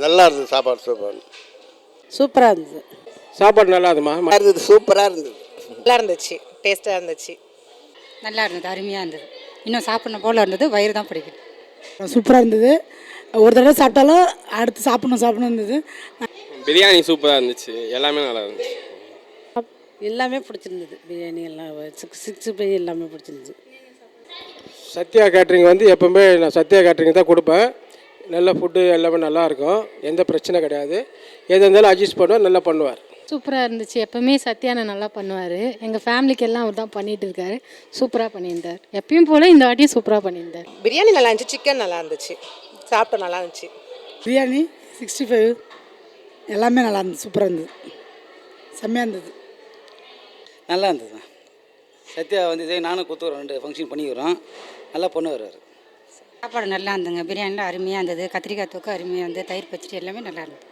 நல்லா இருந்தது சாப்பாடு சூப்பர். சூப்பராக இருந்தது. சாப்பாடு நல்லா இருந்துமா? இருந்தது சூப்பராக இருந்தது. நல்லா இருந்துச்சு, டேஸ்ட்டாக இருந்துச்சு. நல்லா இருந்தது, அருமையாக இருந்தது. இன்னும் சாப்பிடணும் போல் இருந்தது, வயிறு தான் பிடிக்குது. சூப்பராக இருந்தது. ஒரு தடவை சாப்பிட்டாலும் அடுத்து சாப்பிடணும் இருந்தது. பிரியாணி சூப்பராக இருந்துச்சு, எல்லாமே நல்லா இருந்துச்சு. எல்லாமே பிடிச்சிருந்தது. பிரியாணி எல்லாம் 65 எல்லாமே பிடிச்சிருந்துச்சு. சத்யா கேட்ரிங் வந்து எப்போவுமே நான் சத்யா கேட்ரிங் தான் கொடுப்பேன். நல்ல ஃபுட்டு எல்லாமே நல்லாயிருக்கும், எந்த பிரச்சனை கிடையாது. எது இருந்தாலும் அட்ஜஸ்ட் பண்ணுவார், நல்லா பண்ணுவார். சூப்பராக இருந்துச்சு. எப்போவுமே சத்யானை நல்லா பண்ணுவார். எங்கள் ஃபேமிலிக்கு எல்லாம் அவர் தான் பண்ணிகிட்டு இருக்காரு. சூப்பராக பண்ணியிருந்தார். எப்பயும் போல் இந்த வாட்டியும் சூப்பராக பண்ணியிருந்தார். பிரியாணி நல்லா இருந்துச்சு, சிக்கன் நல்லா இருந்துச்சு, சாப்பிட்ட நல்லா இருந்துச்சு. பிரியாணி 65 எல்லாமே நல்லா இருந்தது. சூப்பராக இருந்தது, செம்மையாக இருந்தது. நல்லா இருந்தது. சத்யா வந்து இதே நானும் கொத்து 2 ஃபங்க்ஷன் பண்ணிக்கிறோம், நல்லா பண்ணுவார் அவர். சாப்பாடு நல்லா இருந்ததுங்க. பிரியாணிலாம் அருமையாக இருந்தது. கத்திரிக்காய் தொக்கு அருமையாக இருந்தது. தயிர் பச்சடி எல்லாமே நல்லா இருந்தது.